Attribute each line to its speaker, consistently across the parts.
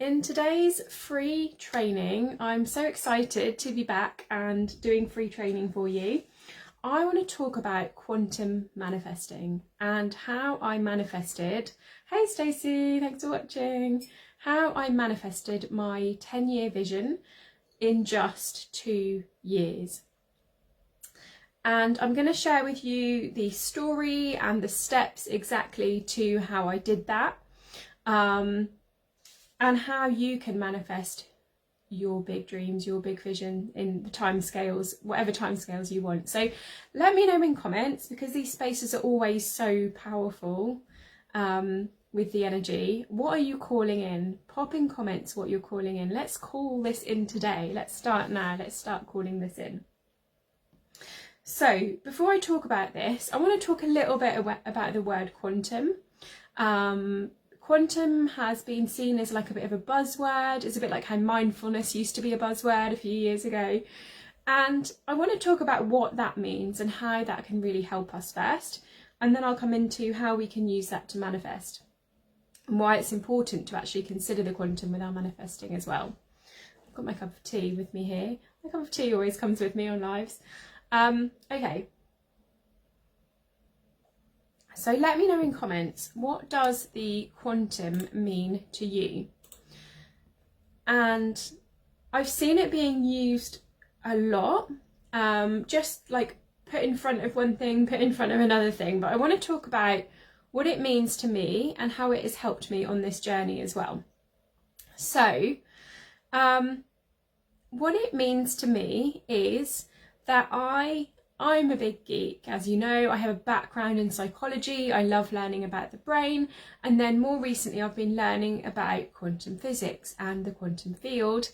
Speaker 1: In today's free training, I'm so excited to be back and doing free training for you. I want to talk about quantum manifesting and how I manifested. Hey Stacey, thanks for watching. How I manifested my 10-year vision in just 2 years. And I'm going to share with you the story and the steps exactly to how I did that. And how you can manifest your big dreams, your big vision in the timescales, whatever timescales you want. So let me know in comments, because these spaces are always so powerful with the energy. What are you calling in? Pop in comments what you're calling in. Let's call this in today. Let's start now. Let's start calling this in. So before I talk about this, I want to talk a little bit about the word quantum. Quantum has been seen as like a bit of a buzzword. It's a bit like how mindfulness used to be a buzzword a few years ago. And I want to talk about what that means and how that can really help us first. And then I'll come into how we can use that to manifest and why it's important to actually consider the quantum with our manifesting as well. I've got my cup of tea with me here. My cup of tea always comes with me on lives. Okay. So let me know in comments, what does the quantum mean to you? And I've seen it being used a lot, just like put in front of one thing, put in front of another thing. But I want to talk about what it means to me and how it has helped me on this journey as well. So what it means to me is that I'm a big geek. As you know, I have a background in psychology. I love learning about the brain. And then more recently, I've been learning about quantum physics and the quantum field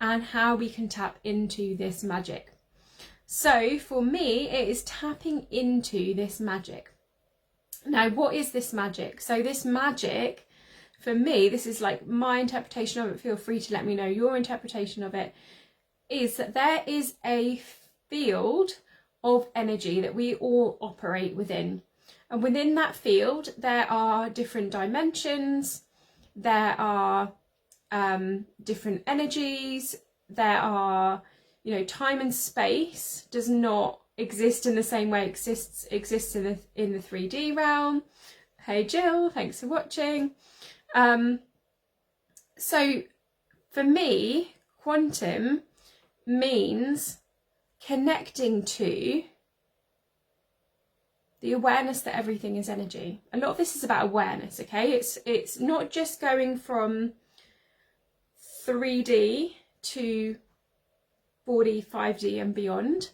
Speaker 1: and how we can tap into this magic. So for me, it is tapping into this magic. Now, what is this magic? So this magic, for me, this is like my interpretation of it. Feel free to let me know your interpretation of it. Is that there is a field of energy that we all operate within, and within that field there are different dimensions, there are different energies, there are, you know, time and space does not exist in the same way it exists in the 3D realm. Hey Jill, thanks for watching. So for me, quantum means connecting to the awareness that everything is energy. A lot of this is about awareness, okay? It's not just going from 3D to 4D, 5D and beyond,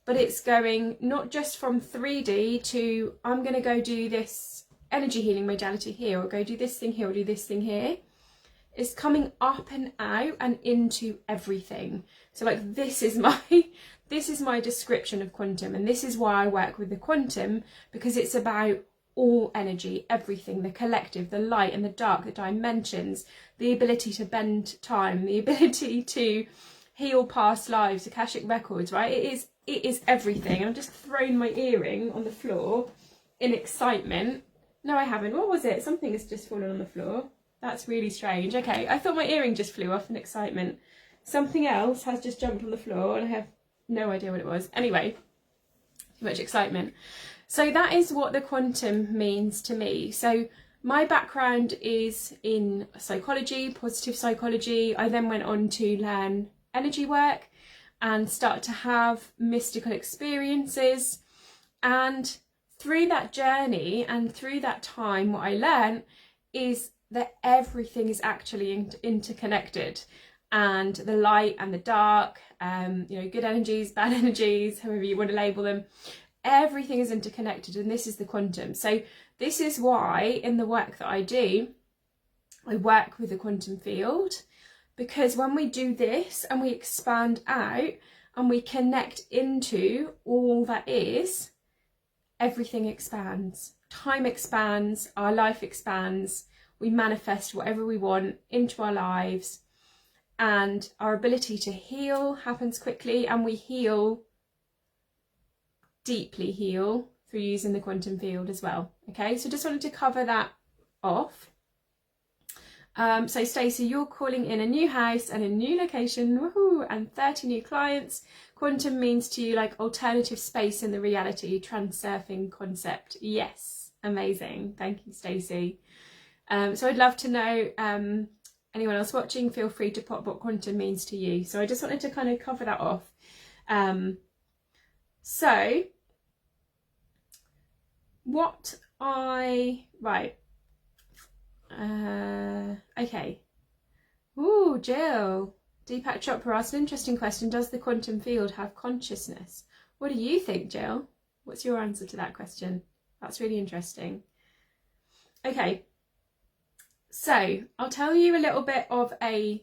Speaker 1: but it's going not just from 3D to I'm going to go do this energy healing modality here, or go do this thing here, or do this thing here. It's coming up and out and into everything. So like this is my description of quantum, and this is why I work with the quantum, because it's about all energy, everything, the collective, the light and the dark, the dimensions, the ability to bend time, the ability to heal past lives, Akashic records, right? It is everything. And I've just thrown my earring on the floor in excitement. No, I haven't. What was it? Something has just fallen on the floor. That's really strange. Okay, I thought my earring just flew off in excitement. Something else has just jumped on the floor and I have no idea what it was. Anyway, too much excitement. So that is what the quantum means to me. So my background is in psychology, positive psychology. I then went on to learn energy work and start to have mystical experiences. And through that journey and through that time, what I learned is that everything is actually interconnected, and the light and the dark, you know, good energies, bad energies, however you want to label them, everything is interconnected, and this is the quantum. So this is why in the work that I do, I work with the quantum field, because when we do this and we expand out and we connect into all that is, everything expands, time expands, our life expands. We manifest whatever we want into our lives, and our ability to heal happens quickly, and we heal, deeply heal, through using the quantum field as well. Okay, so just wanted to cover that off. So Stacey, you're calling in a new house and a new location, woohoo, and 30 new clients. Quantum means to you like alternative space in the reality, transurfing concept. Yes, amazing. Thank you, Stacey. So I'd love to know, anyone else watching, feel free to pop what quantum means to you. So I just wanted to kind of cover that off. Okay. Ooh, Jill. Deepak Chopra asked an interesting question. Does the quantum field have consciousness? What do you think, Jill? What's your answer to that question? That's really interesting. Okay. So I'll tell you a little bit of a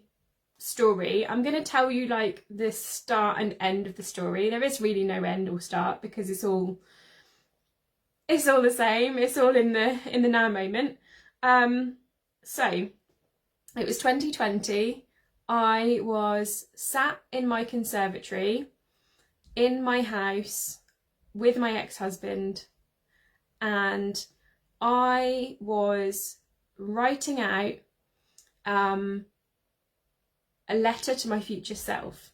Speaker 1: story. I'm going to tell you like the start and end of the story. There is really no end or start because it's all the same. It's all in the now moment. So it was 2020. I was sat in my conservatory in my house with my ex-husband, and I was writing out a letter to my future self,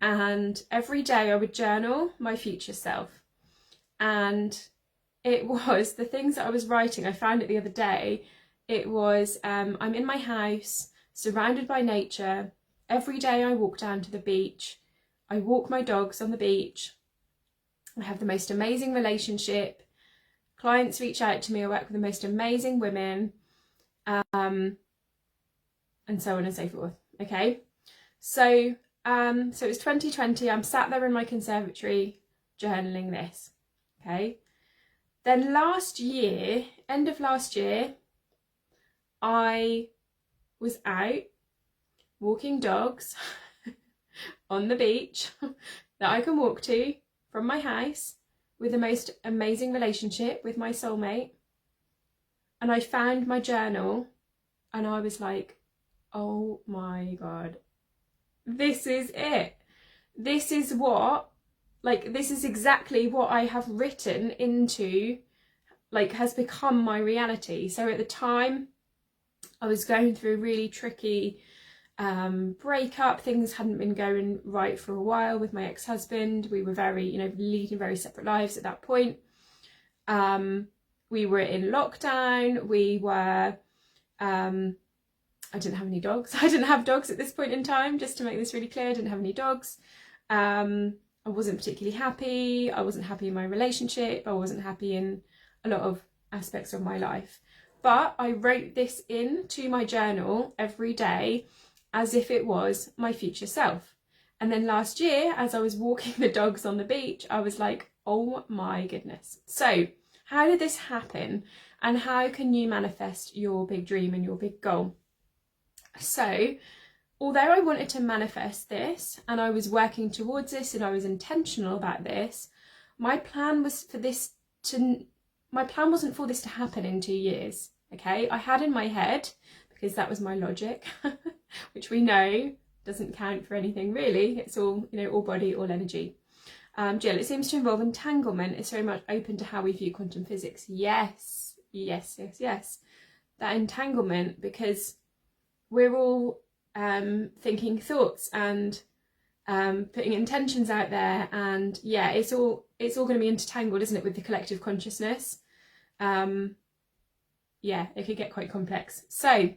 Speaker 1: and every day I would journal my future self, and it was the things that I was writing. I found it the other day. It was I'm in my house surrounded by nature. Every day I walk down to the beach. I walk my dogs on the beach. I have the most amazing relationship. Clients reach out to me. I work with the most amazing women, and so on and so forth. Okay, so so it was 2020. I'm sat there in my conservatory journaling this. Okay, then last year, end of last year, I was out walking dogs on the beach that I can walk to from my house with the most amazing relationship with my soulmate. And I found my journal and I was like, oh my God, this is it. This is this is exactly what I have written into, like, has become my reality. So at the time, I was going through a really tricky breakup. Things hadn't been going right for a while with my ex-husband. We were leading very separate lives at that point. We were in lockdown. We were, I didn't have any dogs. I didn't have dogs at this point in time, just to make this really clear. I didn't have any dogs. I wasn't particularly happy. I wasn't happy in my relationship. I wasn't happy in a lot of aspects of my life. But I wrote this into my journal every day as if it was my future self. And then last year, as I was walking the dogs on the beach, I was like, oh my goodness. So how did this happen? And how can you manifest your big dream and your big goal? So although I wanted to manifest this and I was working towards this and I was intentional about this, my plan wasn't for this to happen in 2 years. Okay, I had in my head, because that was my logic, which we know doesn't count for anything really. It's all, all body, all energy. Jill, it seems to involve entanglement. It's very much open to how we view quantum physics. Yes. That entanglement, because we're all thinking thoughts and putting intentions out there, and yeah, it's all going to be intertangled, isn't it, with the collective consciousness? Yeah, it could get quite complex. So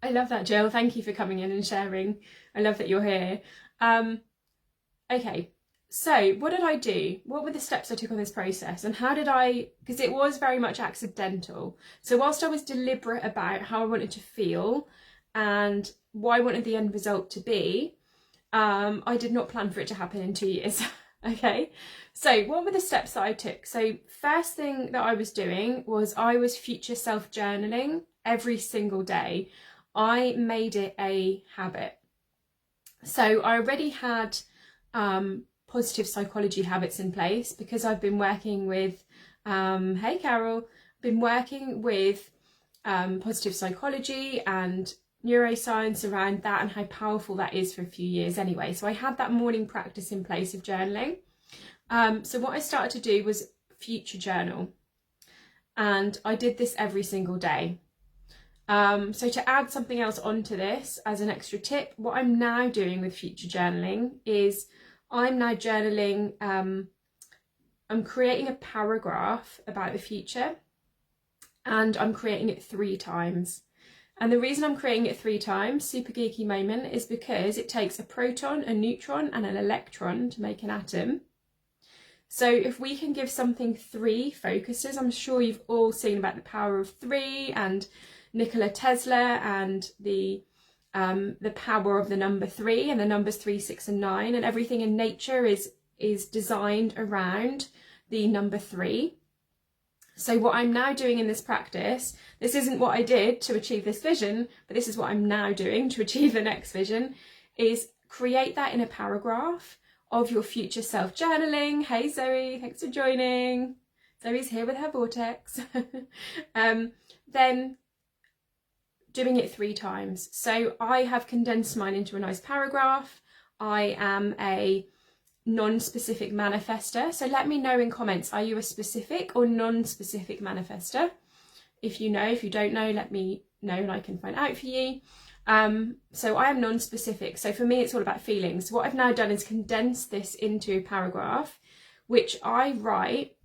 Speaker 1: I love that, Jill. Thank you for coming in and sharing. I love that you're here. Okay, so what did I do? What were the steps I took on this process, and how did because it was very much accidental. So whilst I was deliberate about how I wanted to feel and what I wanted the end result to be, I did not plan for it to happen in 2 years. Okay, so what were the steps that I took? So first thing that I was doing was I was future self journaling every single day. I made it a habit. So I already had positive psychology habits in place because I've been working with, hey Carol, been working with positive psychology and neuroscience around that and how powerful that is for a few years anyway. So I had that morning practice in place of journaling. So what I started to do was future journal, and I did this every single day. So to add something else onto this as an extra tip, what I'm now doing with future journaling is I'm now journaling, I'm creating a paragraph about the future, and I'm creating it 3 times. And the reason I'm creating it 3 times, super geeky moment, is because it takes a proton, a neutron and an electron to make an atom. So if we can give something 3 focuses, I'm sure you've all seen about the power of 3 and Nikola Tesla and the power of the number 3 and the numbers 3, 6 and 9, and everything in nature is designed around the number 3. So what I'm now doing in this practice, this isn't what I did to achieve this vision, but this is what I'm now doing to achieve the next vision, is create that in a paragraph of your future self journaling. Hey Zoe, thanks for joining. Zoe's here with her vortex. Then doing it 3 times. So I have condensed mine into a nice paragraph. I am a non-specific manifester. So let me know in comments, are you a specific or non-specific manifester? If you know, if you don't know, let me know and I can find out for you. So I am non-specific. So for me, it's all about feelings. So what I've now done is condense this into a paragraph, which I write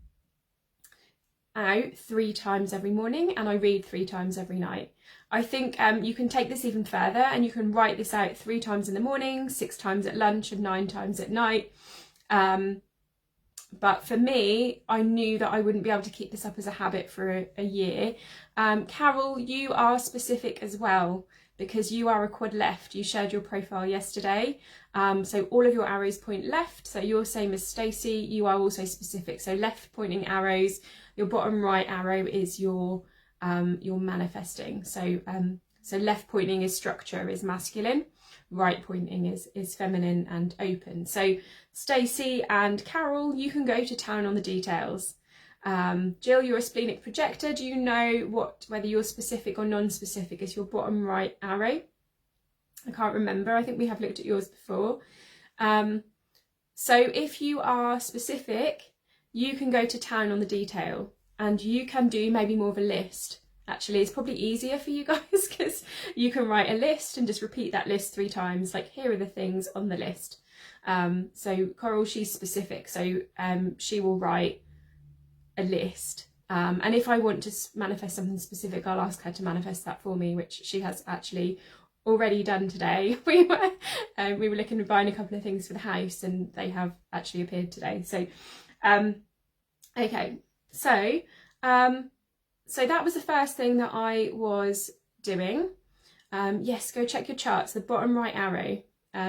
Speaker 1: out 3 times every morning and I read 3 times every night. I think you can take this even further and you can write this out 3 times in the morning, 6 times at lunch and 9 times at night. But for me, I knew that I wouldn't be able to keep this up as a habit for a year. Carol, you are specific as well because you are a quad left. You shared your profile yesterday. So all of your arrows point left. So you're same as Stacey. You are also specific. So left pointing arrows. Your bottom right arrow is your manifesting. So left pointing is structure, is masculine. Right pointing is feminine and open. So Stacey and Carol, you can go to town on the details. Jill, you're a splenic projector. Do you know whether you're specific or non-specific is your bottom right arrow? I can't remember. I think we have looked at yours before. So if you are specific, you can go to town on the detail and you can do maybe more of a list. Actually, it's probably easier for you guys because you can write a list and just repeat that list 3 times. Like, here are the things on the list. So Coral, she's specific. So she will write a list. And if I want to manifest something specific, I'll ask her to manifest that for me, which she has actually already done today. We were looking at buying a couple of things for the house and they have actually appeared today. So, okay. So that was the first thing that I was doing. Yes, go check your charts. The bottom right arrow,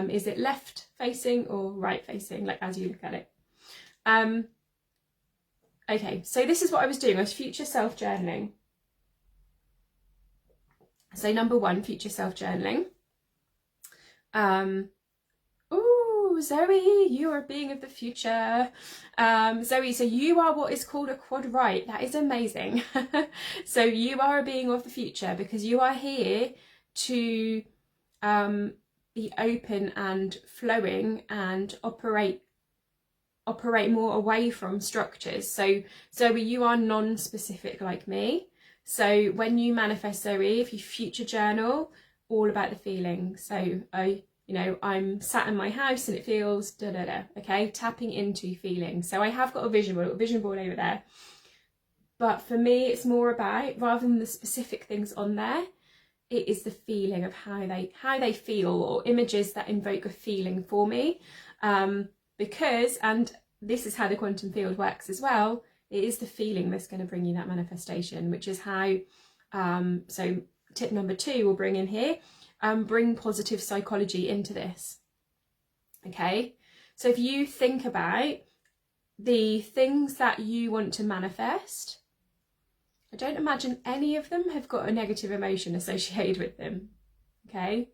Speaker 1: is it left facing or right facing, like as you look at it? Okay, so this is what I was doing. I was future self journaling. So number 1, future self journaling. Zoe, you are a being of the future. Zoe, so you are what is called a quad right. That is amazing. So you are a being of the future because you are here to be open and flowing and operate more away from structures. So Zoe, you are non-specific like me. So when you manifest, Zoe, if you future journal, all about the feeling. So I'm sat in my house and it feels da-da-da, okay? Tapping into feelings. So I have got a vision board over there. But for me, it's more about, rather than the specific things on there, it is the feeling of how they feel, or images that invoke a feeling for me. Because, and this is how the quantum field works as well, it is the feeling that's going to bring you that manifestation, which is how, so tip number 2 we'll bring in here. Bring positive psychology into this. Okay, so if you think about the things that you want to manifest, I don't imagine any of them have got a negative emotion associated with them. Okay,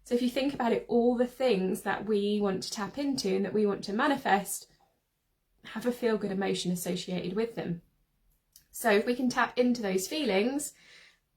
Speaker 1: so if you think about it, all the things that we want to tap into and that we want to manifest have a feel-good emotion associated with them. So if we can tap into those feelings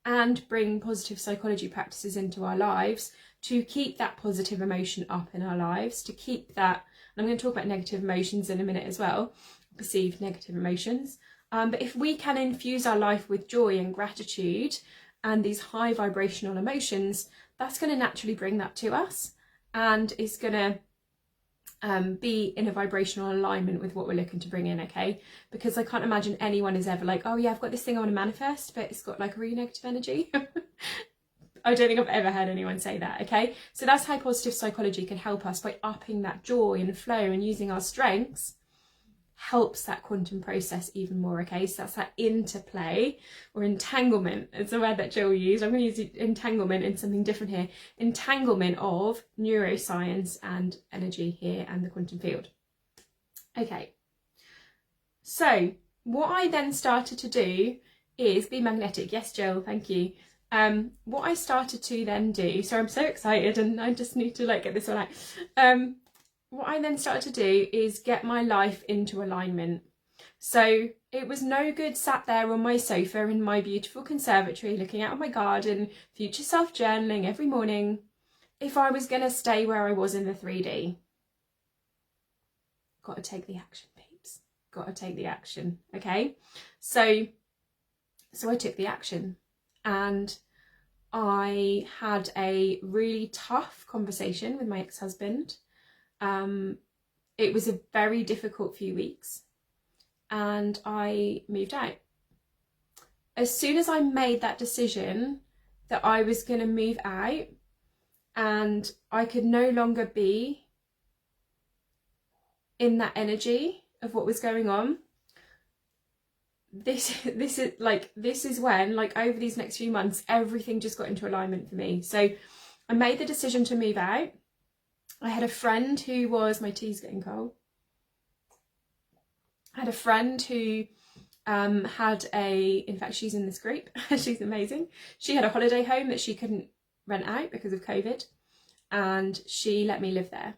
Speaker 1: and bring positive psychology practices into our lives to keep that positive emotion up in our lives, to keep that, and I'm going to talk about negative emotions in a minute as well, perceived negative emotions, but if we can infuse our life with joy and gratitude, and these high vibrational emotions, that's going to naturally bring that to us, and it's going to be in a vibrational alignment with what we're looking to bring in, okay? Because I can't imagine anyone is ever like, oh yeah, I've got this thing I want to manifest, but it's got like really negative energy. I don't think I've ever heard anyone say that, okay? So that's how positive psychology can help us by upping that joy and flow and using our strengths, helps that quantum process even more, okay? So that's that interplay, or entanglement. It's a word that Jill used. I'm going to use entanglement in something different here. Entanglement of neuroscience and energy here and the quantum field. Okay, so what I then started to do is be magnetic. Yes, Jill, thank you. What I started to then do, so I'm so excited and I just need to like get this all out. What I then started to do is get my life into alignment. So it was no good sat there on my sofa in my beautiful conservatory looking out of my garden, future self journaling every morning, if I was going to stay where I was in the 3D. Got to take the action, peeps. Got to take the action, okay? So I took the action, and I had a really tough conversation with my ex-husband. It was a very difficult few weeks, and I moved out. As soon as I made that decision that I was going to move out and I could no longer be in that energy of what was going on, this is when, like, over these next few months, everything just got into alignment for me. So I made the decision to move out. I had a friend who was, my tea's getting cold. I had a friend who in fact, she's in this group. She's amazing. She had a holiday home that she couldn't rent out because of COVID, and she let me live there.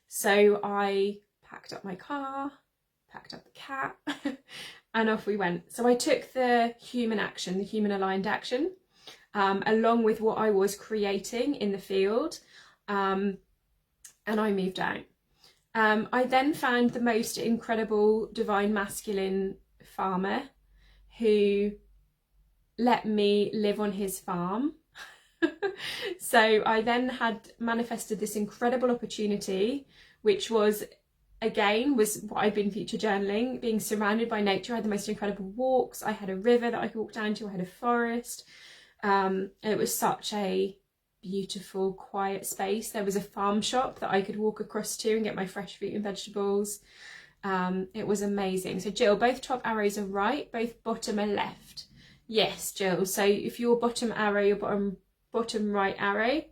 Speaker 1: So I packed up my car, packed up the cat, and off we went. So I took the human action, the human aligned action, along with what I was creating in the field. And I moved out. I then found the most incredible divine masculine farmer who let me live on his farm. So I then had manifested this incredible opportunity, which was what I'd been future journaling, being surrounded by nature. I had the most incredible walks. I had a river that I could walk down to. I had a forest. It was such a beautiful, quiet space. There was a farm shop that I could walk across to and get my fresh fruit and vegetables. It was amazing. So Jill, both top arrows are right, both bottom are left. Yes, Jill. So if your bottom arrow, your bottom right arrow,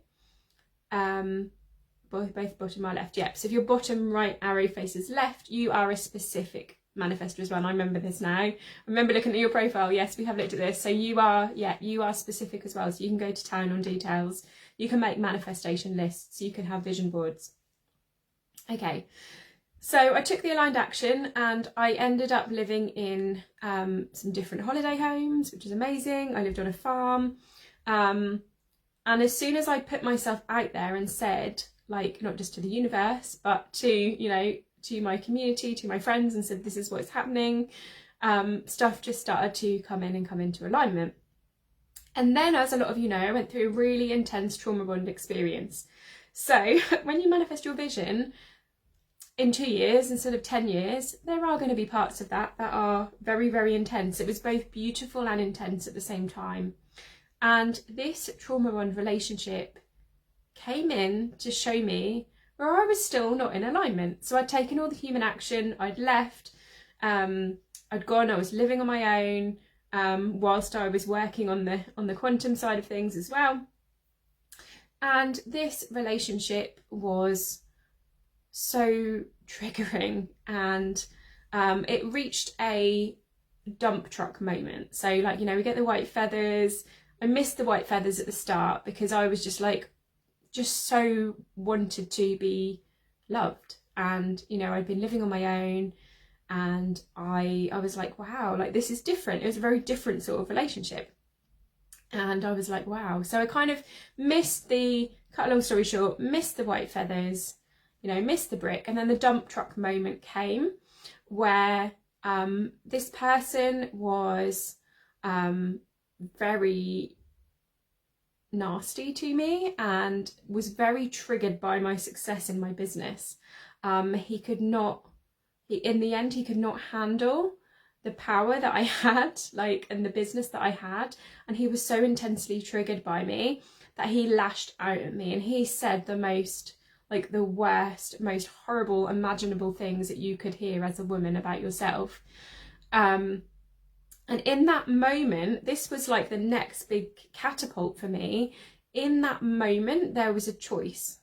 Speaker 1: both bottom are left. Yep. So if your bottom right arrow faces left, you are a specific manifestor as well. And I remember this now. I remember looking at your profile. Yes, we have looked at this. So you are specific as well. So you can go to town on details. You can make manifestation lists. You can have vision boards. Okay. So I took the aligned action and I ended up living in some different holiday homes, which is amazing. I lived on a farm. And as soon as I put myself out there and said, like, not just to the universe, but to, to my community, to my friends, and said, this is what's happening, stuff just started to come into alignment. And then, as a lot of you know, I went through a really intense trauma bond experience. So when you manifest your vision in 2 years instead of 10 years, there are going to be parts of that are very, very intense. It was both beautiful and intense at the same time. And this trauma bond relationship came in to show me where I was still not in alignment. So I'd taken all the human action, I'd left, I'd gone, I was living on my own, whilst I was working on the quantum side of things as well. And this relationship was so triggering, and it reached a dump truck moment. So, like, we get the white feathers. I missed the white feathers at the start because I was just so wanted to be loved, and I'd been living on my own, and I was like, wow, like, this is different. It was a very different sort of relationship, and I was like, wow. So I kind of cut a long story short, missed the white feathers, missed the brick, and then the dump truck moment came where this person was very nasty to me and was very triggered by my success in my business. He could not, in the end, he could not handle the power that I had, like, and the business that I had. And he was so intensely triggered by me that he lashed out at me, and he said the most, like, the worst, most horrible, imaginable things that you could hear as a woman about yourself. And in that moment, this was like the next big catapult for me. In that moment, there was a choice.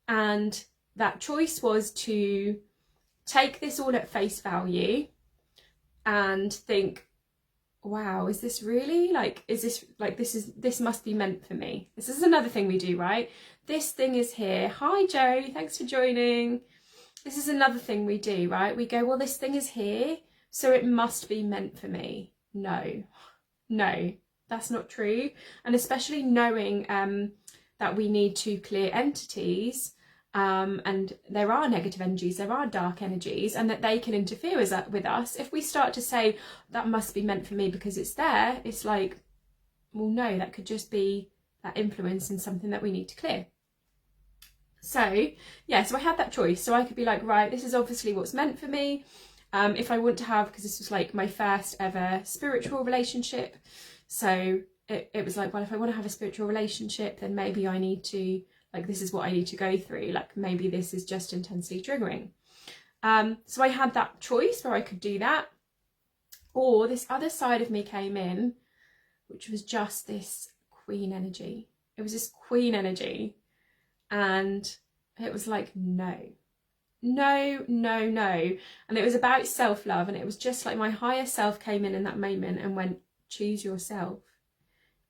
Speaker 1: And that choice was to take this all at face value and think, wow, is this really, like, is this, like, this must be meant for me. This is another thing we do, right? This thing is here. Hi, Joe, thanks for joining. This is another thing we do, right? We go, well, this thing is here, so it must be meant for me. No, that's not true. And especially knowing that we need to clear entities, and there are negative energies, there are dark energies, and that they can interfere with us. If we start to say, that must be meant for me because it's there, it's like, well, no, that could just be that influence and something that we need to clear. So, yeah, so I had that choice. So I could be like, right, this is obviously what's meant for me. If I want to have, because this was like my first ever spiritual relationship, so it was like, well, if I want to have a spiritual relationship, then maybe I need to, like, this is what I need to go through, like, maybe this is just intensely triggering. So I had that choice where I could do that, or this other side of me came in, which was just this queen energy. It was this queen energy, and it was like, no. And it was about self-love, and it was just like my higher self came in that moment and went, choose yourself.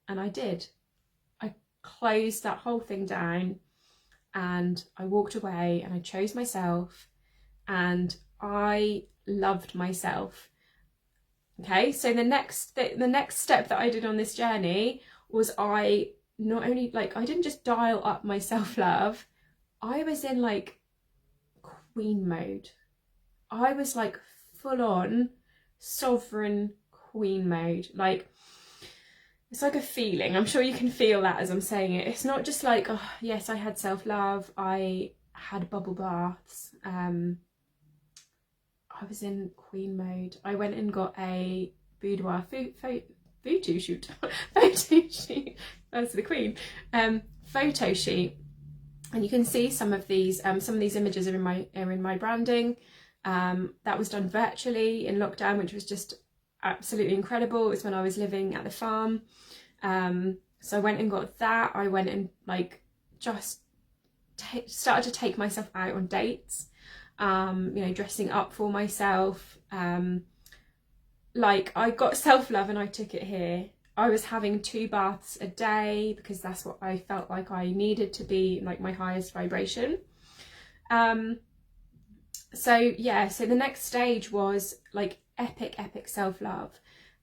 Speaker 1: And I did. I closed that whole thing down, and I walked away, and I chose myself, and I loved myself. Okay, so the next step that I did on this journey was I not only, like, I didn't just dial up my self-love, I was in like queen mode. I was like full on sovereign queen mode. Like, it's like a feeling. I'm sure you can feel that as I'm saying it. It's not just like, oh yes, I had self-love, I had bubble baths, I was in queen mode. I went and got a boudoir photo shoot. That's the queen. Photo shoot. And you can see some of these images are in my branding. That was done virtually in lockdown, which was just absolutely incredible. It was when I was living at the farm. So I went and got that. I went and like just started to take myself out on dates, dressing up for myself. Like, I got self-love and I took it here. I was having 2 baths a day because that's what I felt like I needed to be like my highest vibration. So the next stage was like epic self-love,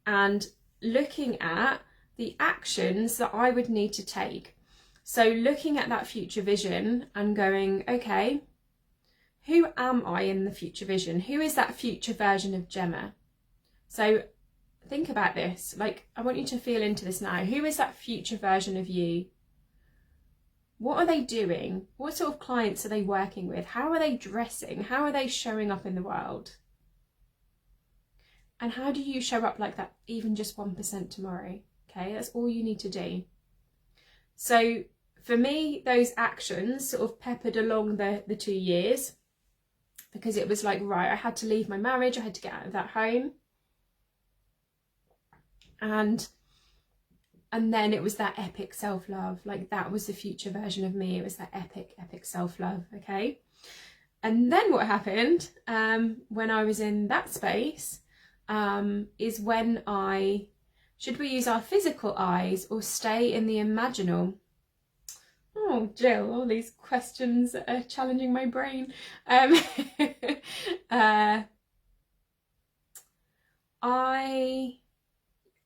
Speaker 1: and looking at the actions that I would need to take. So looking at that future vision and going, okay, who am I in the future vision? Who is that future version of Gemma? So think about this. Like, I want you to feel into this now. Who is that future version of you? What are they doing? What sort of clients are they working with? How are they dressing? How are they showing up in the world? And how do you show up like that, even just 1% tomorrow? Okay, that's all you need to do. So for me, those actions sort of peppered along the 2 years, because it was like, right, I had to leave my marriage, I had to get out of that home. And then it was that epic self-love. Like, that was the future version of me. It was that epic self-love, okay? And then what happened when I was in that space is when should we use our physical eyes or stay in the imaginal? Oh, Jill, all these questions are challenging my brain.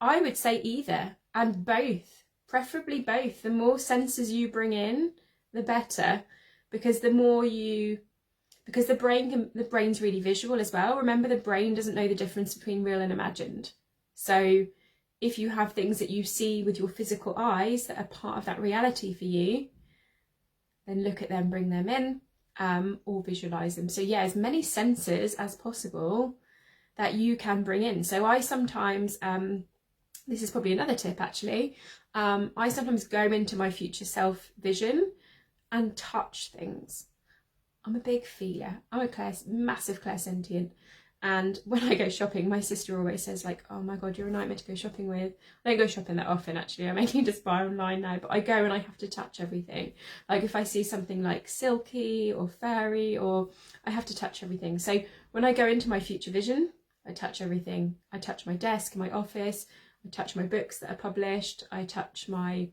Speaker 1: I would say either, and both, preferably both. The more senses you bring in, the better, because the brain's really visual as well. Remember, the brain doesn't know the difference between real and imagined. So if you have things that you see with your physical eyes that are part of that reality for you, then look at them, bring them in, or visualize them. So yeah, as many senses as possible that you can bring in. So I sometimes, this is probably another tip actually, I sometimes go into my future self vision and touch things. I'm a big feeler. I'm a massive clairsentient. And when I go shopping, my sister always says like, oh my God, you're a nightmare to go shopping with. I don't go shopping that often actually. I mainly just buy online now, but I go and I have to touch everything. Like if I see something like silky or fairy, or I have to touch everything. So when I go into my future vision, I touch everything. I touch my desk, my office, I touch my books that are published, I touch my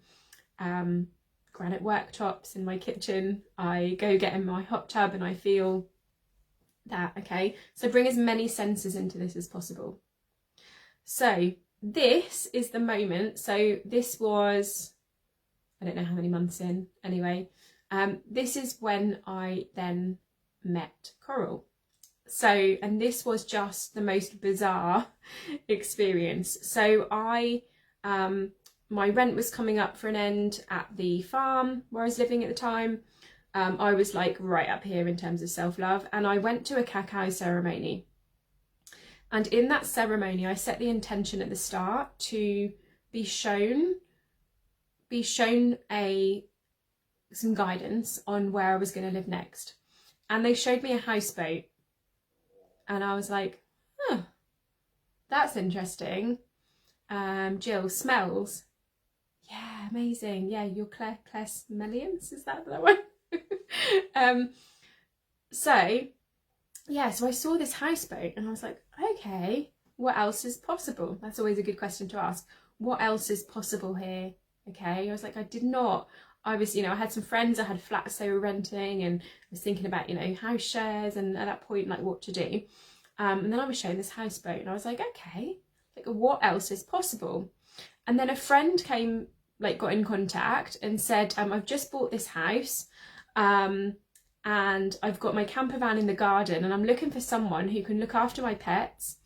Speaker 1: granite worktops in my kitchen, I go get in my hot tub and I feel that, okay? So bring as many senses into this as possible. So this is the moment. So this was, I don't know how many months in anyway. This is when I then met Coral. So, and this was just the most bizarre experience. So my rent was coming up for an end at the farm where I was living at the time. I was like right up here in terms of self-love, and I went to a cacao ceremony. And in that ceremony, I set the intention at the start to be shown some guidance on where I was going to live next. And they showed me a houseboat. And I was like, huh, that's interesting. Jill, smells. Yeah, amazing. Yeah, you're clairsmelians, is that one? So I saw this houseboat and I was like, okay, what else is possible? That's always a good question to ask. What else is possible here? Okay, I was like, I was, I had some friends, I had flats they were renting, and I was thinking about, house shares, and at that point, like what to do. And then I was shown this houseboat and I was like, okay, like what else is possible? And then a friend came, like got in contact and said, I've just bought this house, and I've got my camper van in the garden, and I'm looking for someone who can look after my pets,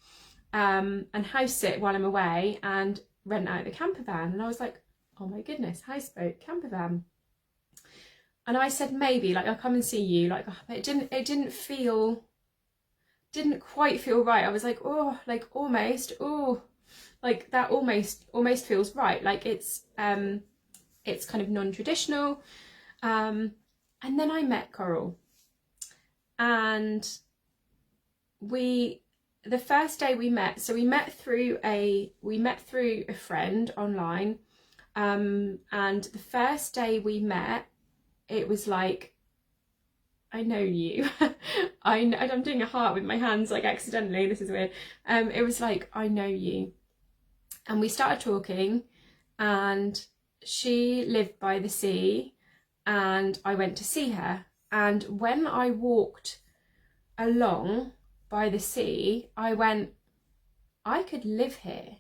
Speaker 1: and house sit while I'm away and rent out the camper van. And I was like, oh my goodness, houseboat, camper van. And I said, maybe, like I'll come and see you. Like, but it didn't quite feel right. I was like, oh, like almost, oh, like that almost feels right. Like it's kind of non-traditional. And then I met Coral, and the first day we met, so we met through a friend online, and the first day we met, it was like, I know you. I'm doing a heart with my hands, like accidentally, this is weird. It was like, I know you. And we started talking, and she lived by the sea, and I went to see her. And when I walked along by the sea, I went, I could live here.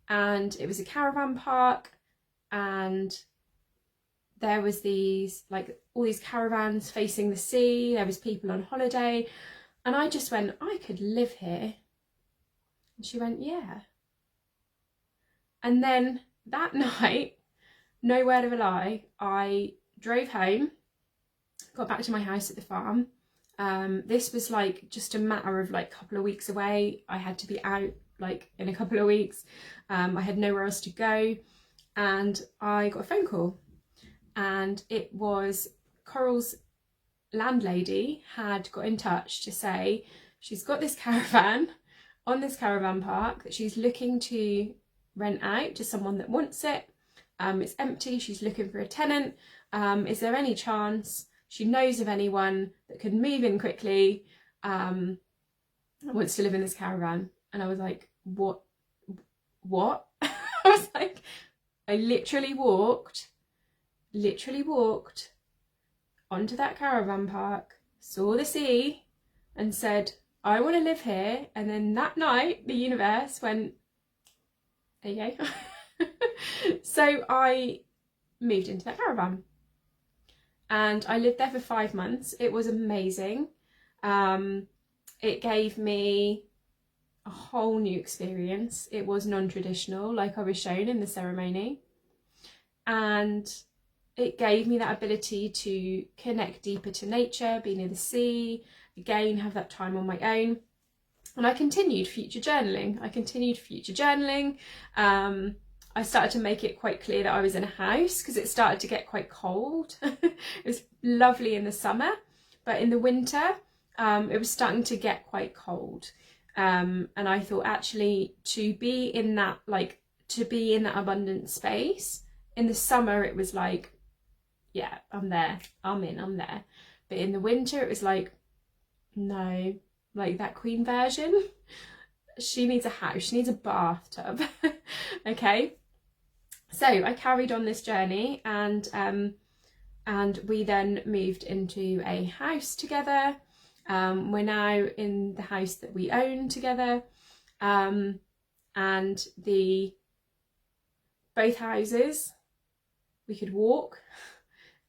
Speaker 1: And it was a caravan park, and there was all these caravans facing the sea, there was people on holiday, and I just went, I could live here. And she went, yeah. And then that night, no word of a lie, I drove home, got back to my house at the farm. This was like just a matter of like a couple of weeks away. I had to be out like in a couple of weeks. I had nowhere else to go, and I got a phone call, and it was Coral's landlady had got in touch to say she's got this caravan on this caravan park that she's looking to rent out to someone that wants it. It's empty, she's looking for a tenant. Is there any chance she knows of anyone that could move in quickly, wants to live in this caravan? And I was like, what? I was like, I literally walked onto that caravan park, saw the sea, and said, I want to live here. And then that night, the universe went, there you go. So I moved into that caravan, and I lived there for 5 months. It was amazing. It gave me a whole new experience. It was non-traditional, like I was shown in the ceremony, and it gave me that ability to connect deeper to nature, be near the sea, again have that time on my own. And I continued future journaling. I started to make it quite clear that I was in a house, because it started to get quite cold. It was lovely in the summer, but in the winter it was starting to get quite cold. And I thought, actually, to be in that abundant space, in the summer it was like, yeah, I'm there, I'm there. But in the winter it was like, no, like that queen version, she needs a house, she needs a bathtub. Okay, so I carried on this journey, and we then moved into a house together. We're now in the house that we own together, and both houses, we could walk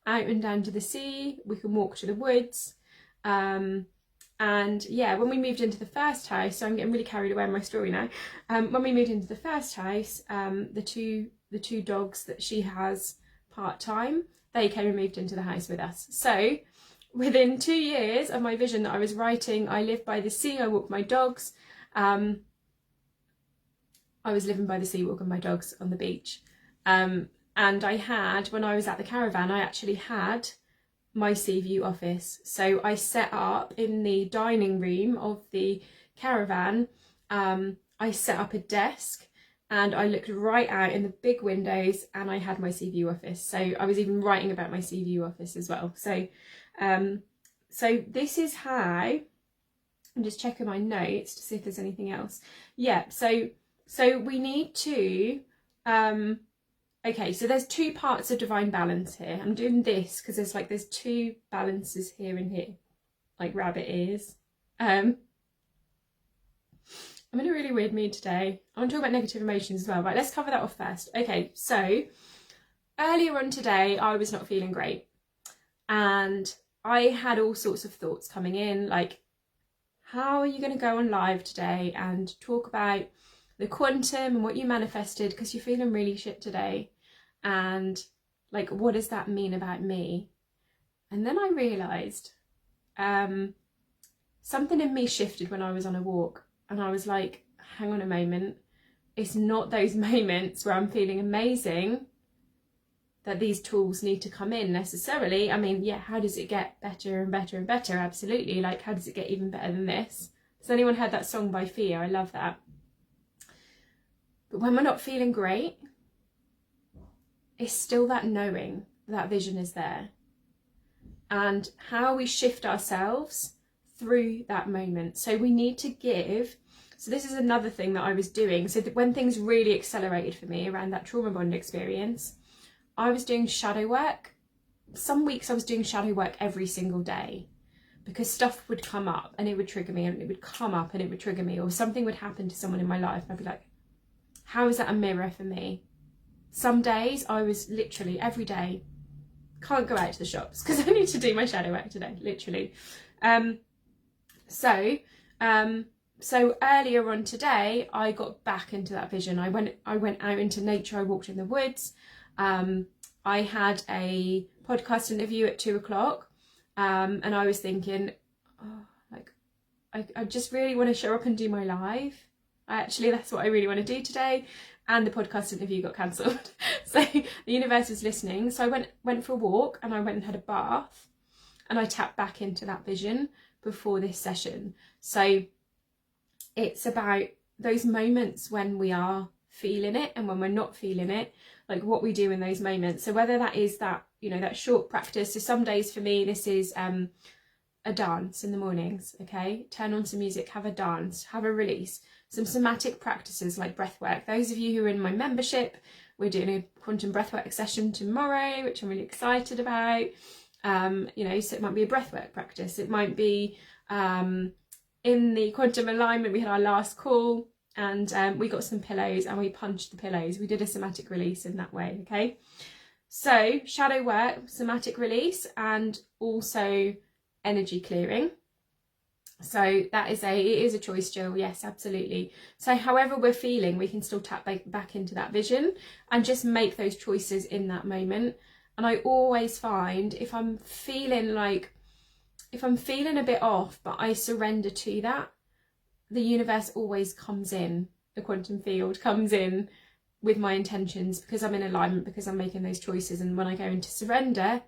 Speaker 1: out and down to the sea, we can walk to the woods. And yeah, when we moved into the first house, so I'm getting really carried away in my story now. When we moved into the first house, the two dogs that she has part-time, they came and moved into the house with us. So within 2 years of my vision that I was writing, I live by the sea, I walk my dogs. I was living by the sea, walking my dogs on the beach. And I had, when I was at the caravan, I actually had my sea view office. So I set up in the dining room of the caravan, I set up a desk, and I looked right out in the big windows, and I had my sea view office. So I was even writing about my sea view office as well. So so this is how, I'm just checking my notes to see if there's anything else. Yeah, so we need to okay, so there's 2 parts of divine balance here. I'm doing this because there's 2 balances here and here, like rabbit ears. I'm in a really weird mood today. I want to talk about negative emotions as well, but let's cover that off first. Okay, so earlier on today, I was not feeling great, and I had all sorts of thoughts coming in, like, how are you going to go on live today and talk about the quantum and what you manifested because you're feeling really shit today, and like, what does that mean about me? And then I realised something in me shifted when I was on a walk, and I was like, hang on a moment, it's not those moments where I'm feeling amazing that these tools need to come in necessarily. I mean, yeah, how does it get better and better and better? Absolutely. Like, how does it get even better than this? Has anyone heard that song by Fia? I love that. But when we're not feeling great, it's still that knowing that vision is there, and how we shift ourselves through that moment. So we need to give. So this is another thing that I was doing. So that when things really accelerated for me around that trauma bond experience, I was doing shadow work. Some weeks I was doing shadow work every single day, because stuff would come up and it would trigger me, and it would come up and it would trigger me, or something would happen to someone in my life and I'd be like, how is that a mirror for me? Some days I was literally every day, can't go out to the shops because I need to do my shadow work today, literally. So earlier on today, I got back into that vision. I went out into nature. I walked in the woods. I had a podcast interview at 2:00, and I was thinking, oh, like, I just really want to show up and do my live. That's what I really want to do today. And the podcast interview got cancelled. So the universe was listening. So I went for a walk, and I went and had a bath, and I tapped back into that vision before this session. So it's about those moments when we are feeling it and when we're not feeling it, like what we do in those moments. So whether that is that, that short practice. So some days for me, this is a dance in the mornings, okay? Turn on some music, have a dance, have a release. Some somatic practices like breath work. Those of you who are in my membership, we're doing a quantum breathwork session tomorrow, which I'm really excited about. So it might be a breathwork practice. It might be in the quantum alignment, we had our last call, and we got some pillows and we punched the pillows. We did a somatic release in that way, okay? So shadow work, somatic release, and also energy clearing. So it is a choice, Jill. Yes, absolutely. So however we're feeling, we can still tap back into that vision and just make those choices in that moment. And I always find if I'm feeling a bit off, but I surrender to that, the universe always comes in, the quantum field comes in with my intentions, because I'm in alignment, because I'm making those choices. And when I go into surrender,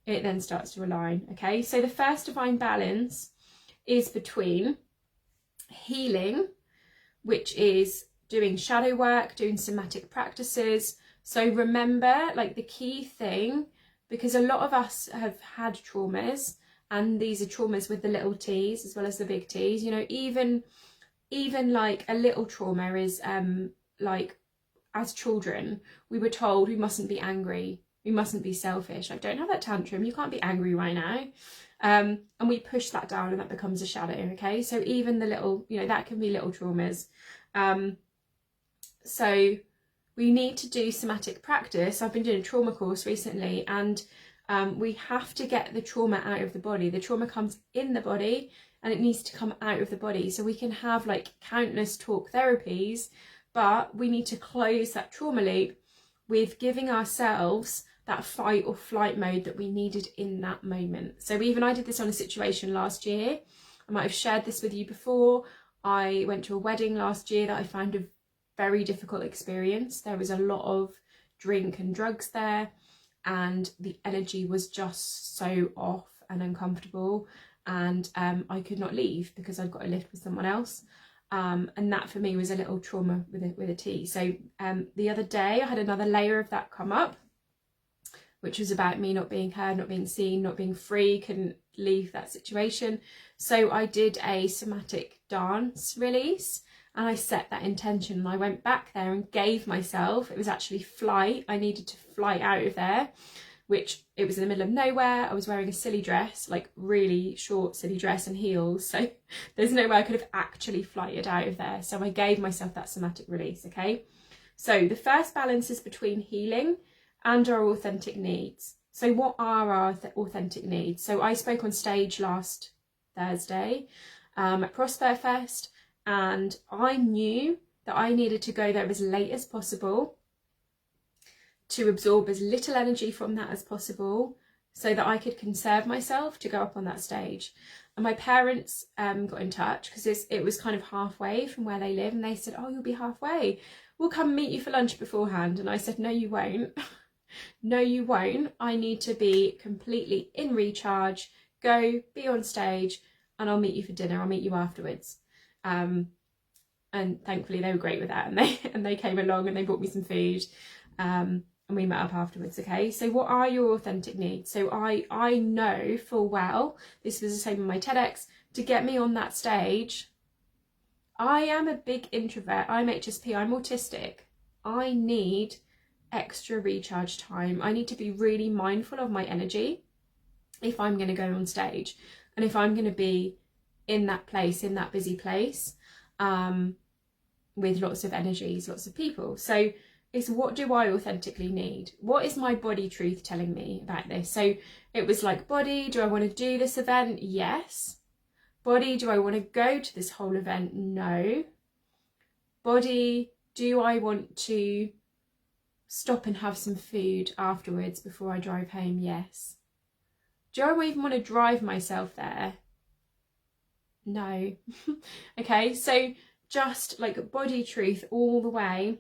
Speaker 1: it then starts to align. Okay, so the first divine balance is between healing, which is doing shadow work, doing somatic practices. So remember, like, the key thing, because a lot of us have had traumas, and these are traumas with the little t's as well as the big T's. You know, even like a little trauma is like, as children, we were told we mustn't be angry, we mustn't be selfish. Like, don't have that tantrum, you can't be angry right now. And we push that down, and that becomes a shadow. Okay, so even the little, you know, that can be little traumas. So we need to do somatic practice. I've been doing a trauma course recently, and we have to get the trauma out of the body. The trauma comes in the body, and it needs to come out of the body. So we can have like countless talk therapies, but we need to close that trauma loop with giving ourselves that fight or flight mode that we needed in that moment. So even I did this on a situation last year. I might have shared this with you before. I went to a wedding last year that I found a very difficult experience. There was a lot of drink and drugs there, and the energy was just so off and uncomfortable, and I could not leave because I'd got a lift with someone else. And that for me was a little trauma with a T. So the other day I had another layer of that come up, which was about me not being heard, not being seen, not being free, couldn't leave that situation. So I did a somatic dance release, and I set that intention, and I went back there and gave myself, it was actually flight, I needed to fly out of there, which it was in the middle of nowhere. I was wearing a silly dress, like really short silly dress and heels, so there's no way I could have actually flighted out of there. So I gave myself that somatic release. Okay, so the first balance is between healing and our authentic needs. So what are our authentic needs? So I spoke on stage last Thursday at Prosper Fest, and I knew that I needed to go there as late as possible to absorb as little energy from that as possible, so that I could conserve myself to go up on that stage. And my parents got in touch, because it was kind of halfway from where they live, and they said, oh, you'll be halfway, we'll come meet you for lunch beforehand. And I said, no you won't. No you won't. I need to be completely in recharge, go be on stage, and I'll meet you for dinner, I'll meet you afterwards. And thankfully they were great with that, and they came along and they brought me some food, and we met up afterwards. Okay, so what are your authentic needs? So I know full well, this was the same in my TEDx, to get me on that stage, I am a big introvert, I'm HSP, I'm autistic, I need extra recharge time. I need to be really mindful of my energy if I'm going to go on stage, and if I'm going to be in that place, in that busy place, with lots of energies, lots of people. So it's, what do I authentically need? What is my body truth telling me about this? So it was like, body, do I want to do this event? Yes. Body, do I want to go to this whole event? No. Body, do I want to stop and have some food afterwards before I drive home? Yes. Do I even want to drive myself there? No. Okay, so just like body truth all the way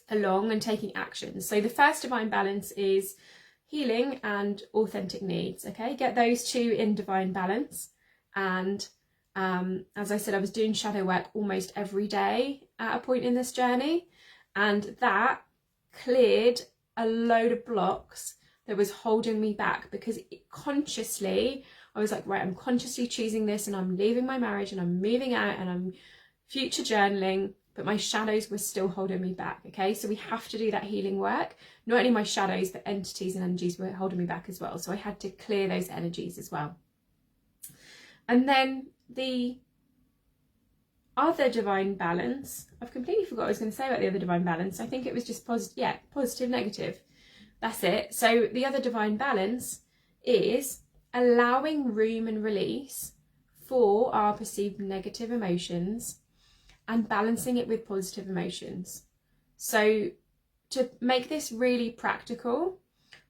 Speaker 1: along and taking action. So the first divine balance is healing and authentic needs. Okay, get those two in divine balance. And as I said, I was doing shadow work almost every day at a point in this journey, and that cleared a load of blocks that was holding me back, because consciously I was like, right, I'm consciously choosing this, and I'm leaving my marriage, and I'm moving out, and I'm future journaling, but my shadows were still holding me back. Okay, so we have to do that healing work. Not only my shadows, but entities and energies were holding me back as well, so I had to clear those energies as well. And then the other divine balance, I've completely forgot what I was going to say about the other divine balance. I think it was just positive, negative. That's it. So the other divine balance is allowing room and release for our perceived negative emotions and balancing it with positive emotions. So to make this really practical,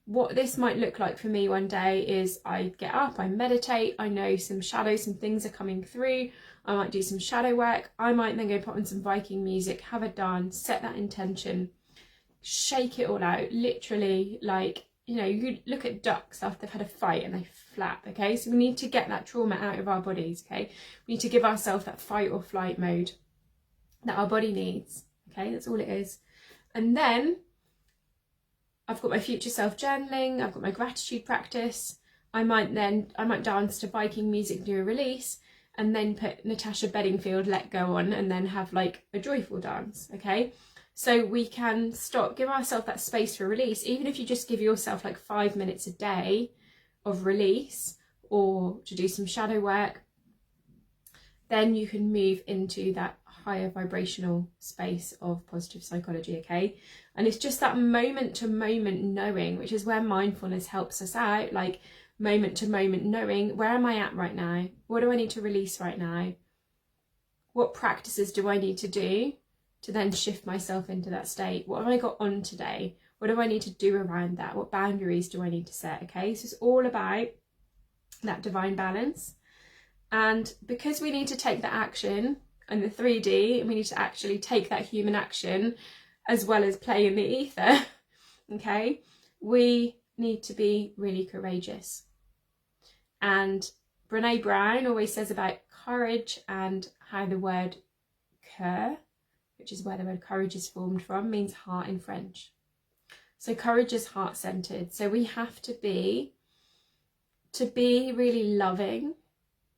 Speaker 1: what this might look like for me one day is I get up, I meditate, I know some shadows, some things are coming through, I might do some shadow work, I might then go put on some Viking music, have a dance, set that intention, shake it all out, literally, like, you know, you look at ducks after they've had a fight and they flap, okay? So we need to get that trauma out of our bodies, okay? We need to give ourselves that fight or flight mode that our body needs, okay? That's all it is. And then I've got my future self journaling, I've got my gratitude practice. I might dance to Viking music, do a release, and then put Natasha Bedingfield Let Go on, and then have like a joyful dance, okay? So we can give ourselves that space for release, even if you just give yourself like 5 minutes a day of release, or to do some shadow work, then you can move into that higher vibrational space of positive psychology, okay? And it's just that moment to moment knowing, which is where mindfulness helps us out, like moment to moment knowing, where am I at right now? What do I need to release right now? What practices do I need to do to then shift myself into that state? What have I got on today? What do I need to do around that? What boundaries do I need to set? Okay, so it's all about that divine balance. And because we need to take that action and the 3D, we need to actually take that human action as well as play in the ether, okay, we need to be really courageous. And Brene Brown always says about courage and how the word cœur, which is where the word courage is formed from, means heart in French. So courage is heart-centered. So we have to be really loving,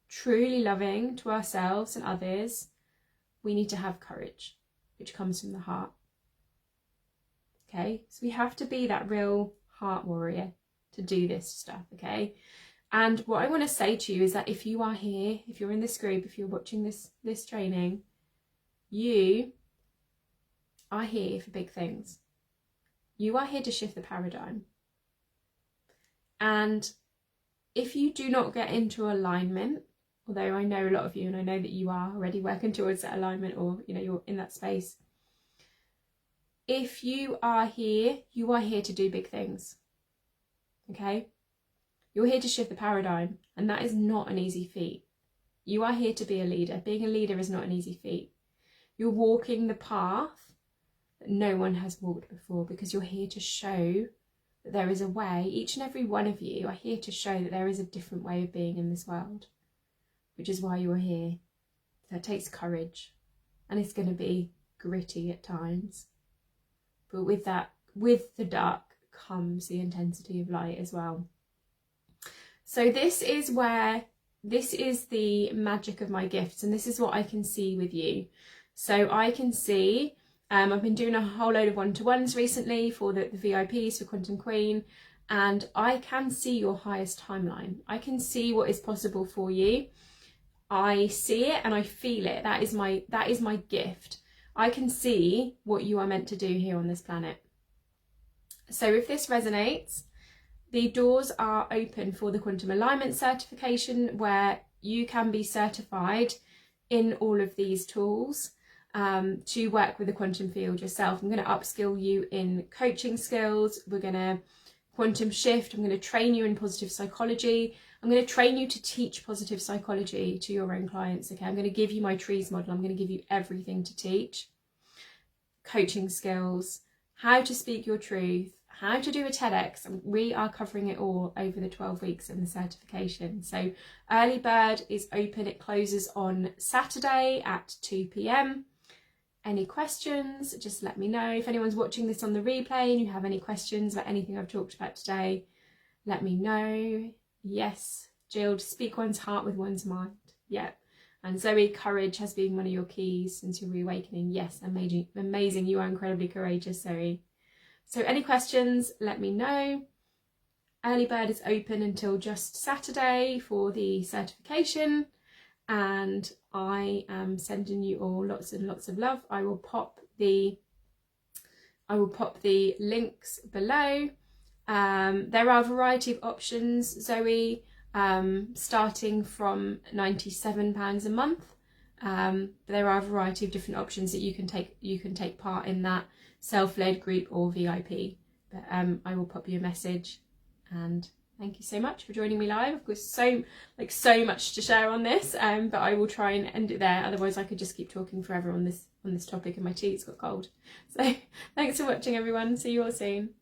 Speaker 1: truly loving to ourselves and others. We need to have courage, which comes from the heart. Okay, so we have to be that real heart warrior to do this stuff, okay? And what I want to say to you is that if you are here, if you're in this group, if you're watching this training, you are here for big things. You are here to shift the paradigm. And if you do not get into alignment, although I know a lot of you, and I know that you are already working towards that alignment, or you know, you're in that space. If you are here to do big things. Okay? You're here to shift the paradigm, and that is not an easy feat. You are here to be a leader. Being a leader is not an easy feat. You're walking the path that no one has walked before, because you're here to show that there is a way. Each and every one of you are here to show that there is a different way of being in this world, which is why you're here. That takes courage, and it's going to be gritty at times. But with the dark comes the intensity of light as well. So this is the magic of my gifts, and this is what I can see with you. So I can see, I've been doing a whole load of one-to-ones recently for the VIPs for Quantum Queen, and I can see your highest timeline. I can see what is possible for you. I see it and I feel it. That is my gift. I can see what you are meant to do here on this planet. So if this resonates, the doors are open for the Quantum Alignment certification, where you can be certified in all of these tools to work with the quantum field yourself. I'm going to upskill you in coaching skills. We're going to quantum shift. I'm going to train you in positive psychology. I'm going to train you to teach positive psychology to your own clients. Okay, I'm going to give you my trees model. I'm going to give you everything to teach. Coaching skills, how to speak your truth, how to do a TEDx. We are covering it all over the 12 weeks in the certification. So early bird is open. It closes on Saturday at 2 p.m. Any questions, just let me know. If anyone's watching this on the replay and you have any questions about anything I've talked about today, let me know. Yes, Jill, speak one's heart with one's mind. Yeah. And Zoe, courage has been one of your keys since your reawakening. Yes, amazing. You are incredibly courageous, Zoe. So any questions, let me know. Early bird is open until just Saturday for the certification. And I am sending you all lots and lots of love. I will pop the links below. There are a variety of options, Zoe. starting from £97 a month. There are a variety of different options that you can take part in that self-led group or VIP. But I will pop you a message, and thank you so much for joining me live. Of course, so much to share on this, but I will try and end it there. Otherwise, I could just keep talking forever on this topic, and my tea's got cold. So thanks for watching, everyone. See you all soon.